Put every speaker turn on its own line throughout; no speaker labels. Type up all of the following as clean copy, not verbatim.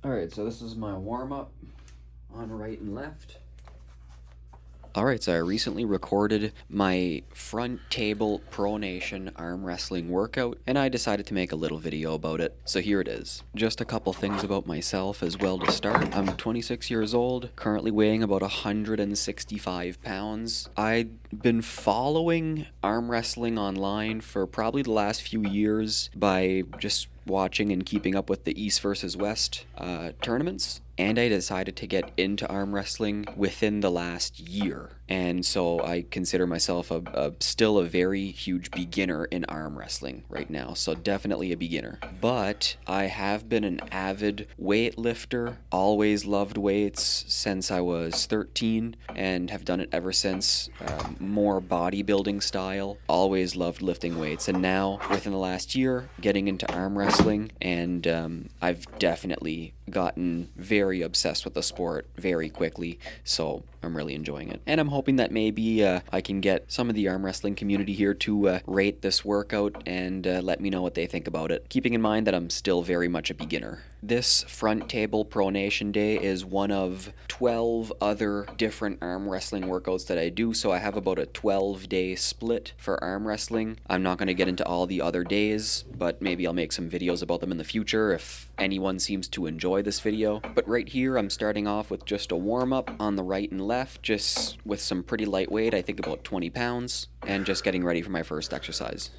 Alright, so this is my warm-up on right and left.
Alright, so I recently recorded my front table pronation arm wrestling workout, and I decided to make a little video about it. So here it is. Just a couple things about myself as well to start. I'm 26 years old, currently weighing about 165 pounds. I've been following arm wrestling online for probably the last few years by just watching and keeping up with the East versus West tournaments. And I decided to get into arm wrestling within the last year. And so I consider myself still a very huge beginner in arm wrestling right now. So definitely a beginner. But I have been an avid weightlifter, always loved weights since I was 13 and have done it ever since. More bodybuilding style, always loved lifting weights. And now, within the last year, getting into arm wrestling, and I've definitely gotten very obsessed with the sport very quickly, so I'm really enjoying it. And I'm hoping that maybe I can get some of the arm wrestling community here to rate this workout and let me know what they think about it, keeping in mind that I'm still very much a beginner. This front table pronation day is one of 12 other different arm wrestling workouts that I do, so I have about a 12-day split for arm wrestling. I'm not going to get into all the other days, but maybe I'll make some videos about them in the future if anyone seems to enjoy this video. But right here, I'm starting off with just a warm-up on the right and left, just with some pretty lightweight, I think about 20 pounds, and just getting ready for my first exercise.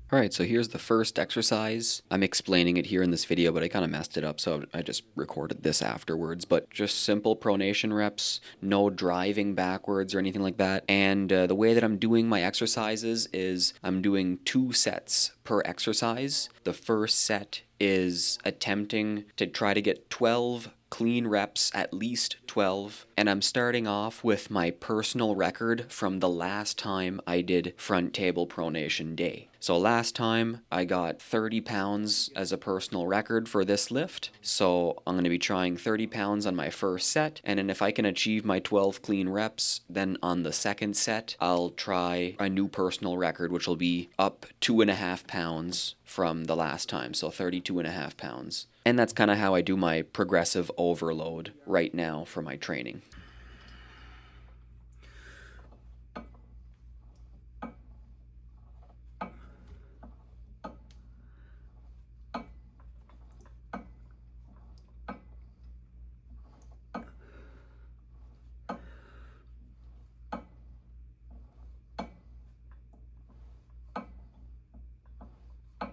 Alright, so here's the first exercise. I'm explaining it here in this video, but I kind of messed it up, so I just recorded this afterwards. But just simple pronation reps, no driving backwards or anything like that. And the way that I'm doing my exercises is I'm doing 2 sets per exercise. The first set is attempting to try to get 12 clean reps, at least 12, and I'm starting off with my personal record from the last time I did front table pronation day. So last time I got 30 pounds as a personal record for this lift, so I'm going to be trying 30 pounds on my first set, and then if I can achieve my 12 clean reps, then on the second set I'll try a new personal record, which will be up 2.5 pounds from the last time, so 32.5 pounds. And that's kind of how I do my progressive overload right now for my training.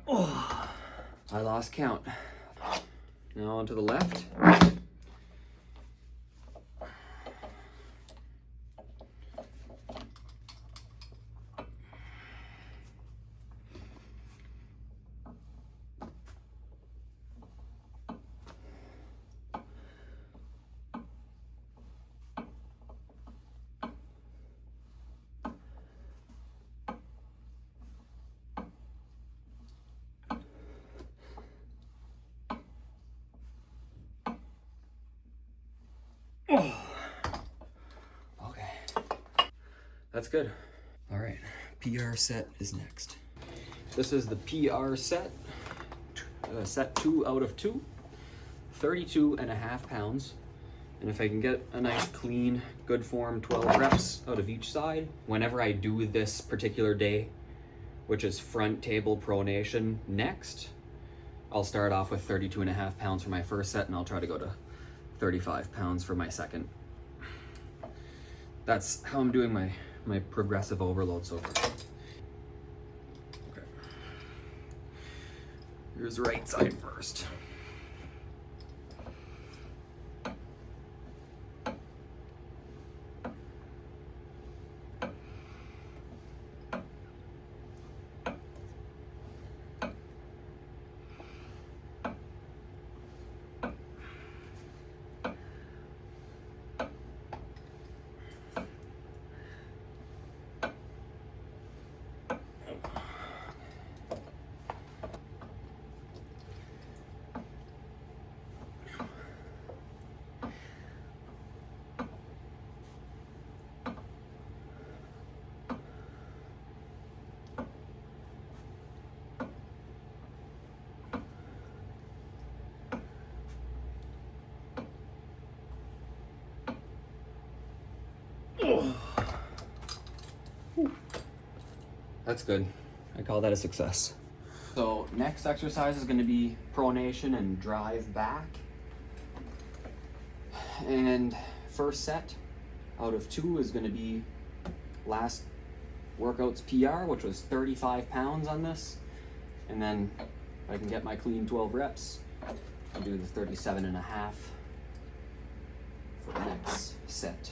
Oh, I lost count. Now on to the left. Oh. Okay. That's good. All right. PR set is next. This is the PR set. Set 2 out of 2. 32.5 pounds. And if I can get a nice clean, good form 12 reps out of each side, whenever I do this particular day, which is front table pronation next, I'll start off with 32.5 pounds for my first set, and I'll try to go to 35 pounds for my second. That's how I'm doing my progressive overload so far. Okay. Here's the right side first. That's good. I call that a success. So next exercise is going to be pronation and drive back. And first set out of 2 is going to be last workout's PR, which was 35 pounds on this. And then if I can get my clean 12 reps, I'll do the 37.5 for the next set.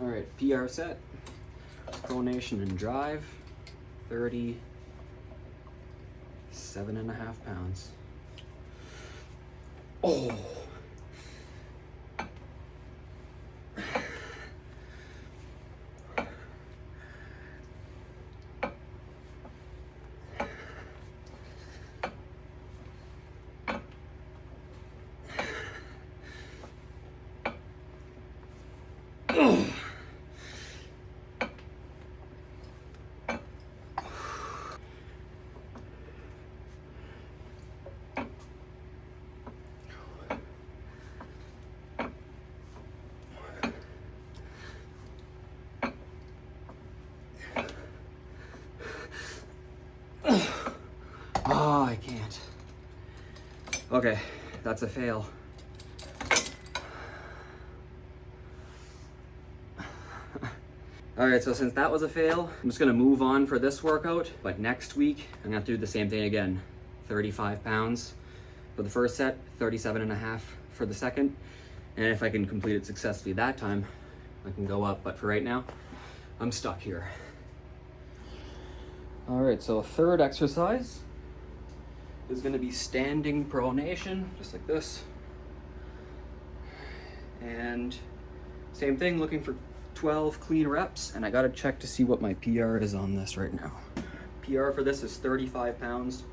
Alright, PR set, pronation and drive, 37.5 pounds. Oh! Oh, I can't. Okay, that's a fail. Alright, so since that was a fail, I'm just gonna move on for this workout, but next week, I'm gonna have to do the same thing again. 35 pounds for the first set, 37.5 for the second, and if I can complete it successfully that time, I can go up, but for right now, I'm stuck here. Alright, so third exercise is gonna be standing pronation, just like this. And same thing, looking for 12 clean reps, and I gotta check to see what my PR is on this right now. PR for this is 35 pounds.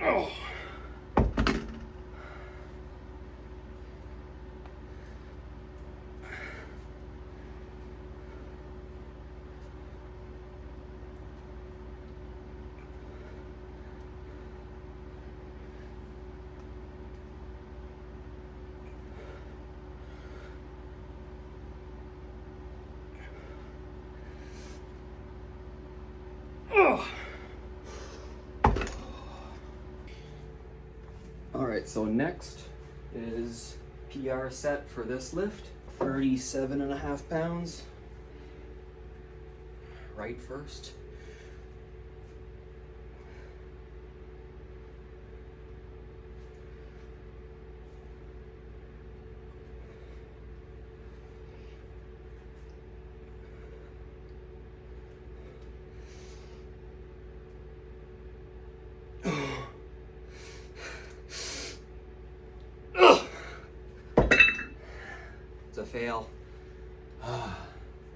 Oh. Oh. Alright, so next is PR set for this lift. 37.5 pounds. Right first. It's a fail.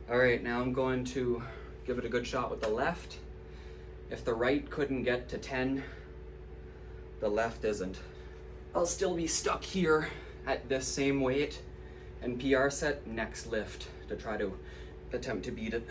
Alright, now I'm going to give it a good shot with the left. If the right couldn't get to 10, the left isn't. I'll still be stuck here at this same weight and PR set next lift to try to attempt to beat it.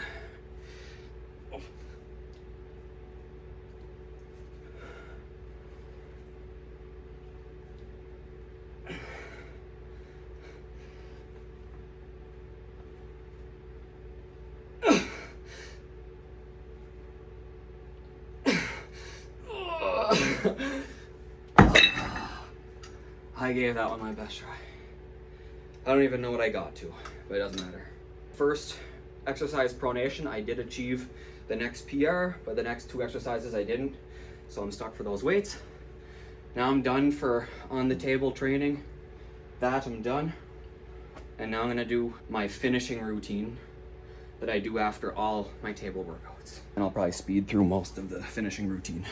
I gave that one my best try. I don't even know what I got to, but it doesn't matter. First exercise, pronation, I did achieve the next PR, but the next 2 exercises I didn't, so I'm stuck for those weights. Now I'm done for on the table training. That I'm done. And now I'm gonna do my finishing routine that I do after all my table workouts. And I'll probably speed through most of the finishing routine.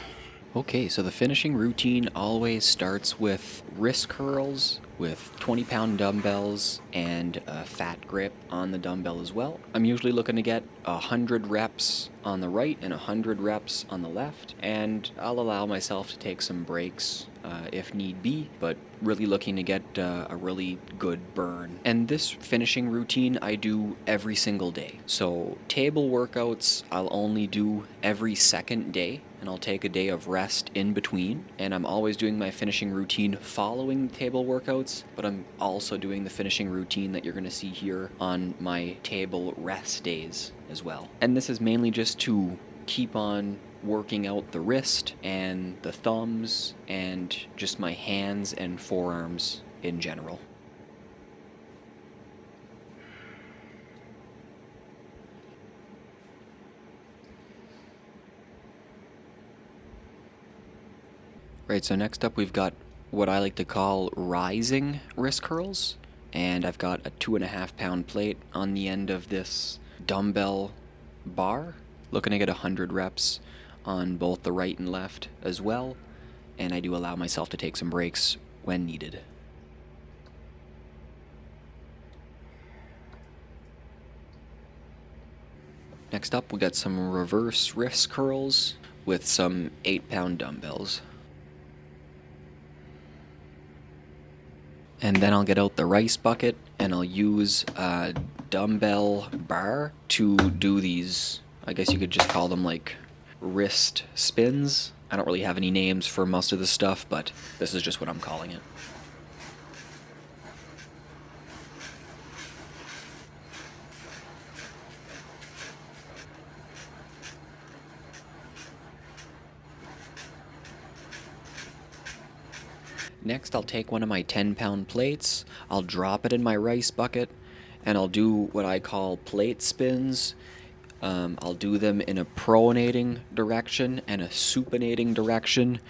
Okay, so the finishing routine always starts with wrist curls with 20-pound dumbbells and a fat grip on the dumbbell as well. I'm usually looking to get 100 reps on the right and 100 reps on the left, and I'll allow myself to take some breaks if need be, but really looking to get a really good burn. And this finishing routine I do every single day. So table workouts I'll only do every second day, and I'll take a day of rest in between, and I'm always doing my finishing routine following table workouts, but I'm also doing the finishing routine that you're going to see here on my table rest days as well. And this is mainly just to keep on working out the wrist and the thumbs and just my hands and forearms in general. Right, so next up we've got what I like to call rising wrist curls, and I've got a 2.5 pound plate on the end of this dumbbell bar, looking to get 100 reps on both the right and left as well, and I do allow myself to take some breaks when needed. Next up we got some reverse wrist curls with some 8-pound dumbbells. And then I'll get out the rice bucket and I'll use a dumbbell bar to do these, I guess you could just call them like wrist spins. I don't really have any names for most of the stuff, but this is just what I'm calling it. Next, I'll take one of my 10-pound plates, I'll drop it in my rice bucket, and I'll do what I call plate spins. I'll do them in a pronating direction and a supinating direction,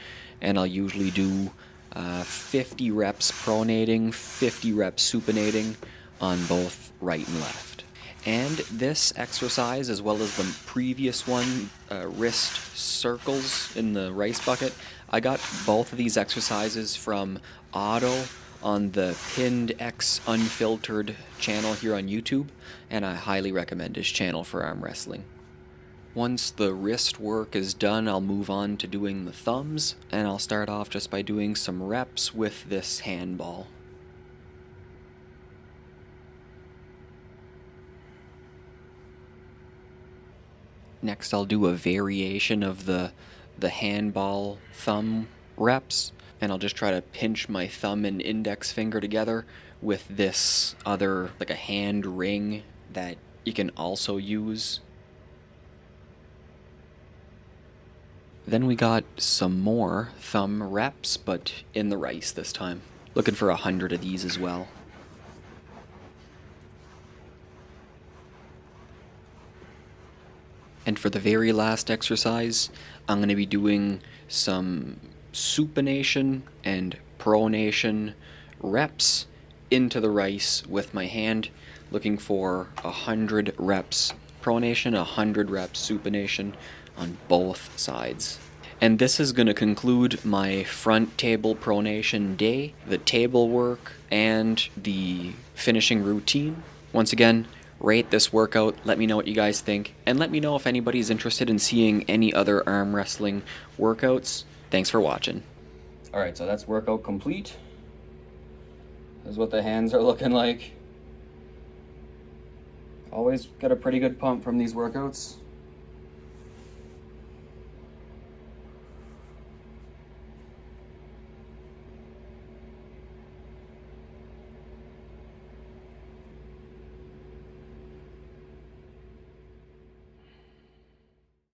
and I'll usually do 50 reps pronating, 50 reps supinating on both right and left. And this exercise, as well as the previous one, wrist circles in the rice bucket, I got both of these exercises from Oto on the Pinned X Unfiltered channel here on YouTube, and I highly recommend his channel for arm wrestling. Once the wrist work is done, I'll move on to doing the thumbs, and I'll start off just by doing some reps with this handball. Next, I'll do a variation of the handball thumb reps, and I'll just try to pinch my thumb and index finger together with this other, like a hand ring that you can also use. Then we got some more thumb reps, but in the rice this time. Looking for 100 of these as well. And for the very last exercise, I'm going to be doing some supination and pronation reps into the rice with my hand, looking for 100 reps pronation, 100 reps supination on both sides. And this is going to conclude my front table pronation day, the table work, and the finishing routine. Once again, rate this workout, let me know what you guys think, and let me know if anybody's interested in seeing any other arm wrestling workouts. Thanks for watching.
Alright, so that's workout complete. This is what the hands are looking like. Always get a pretty good pump from these workouts.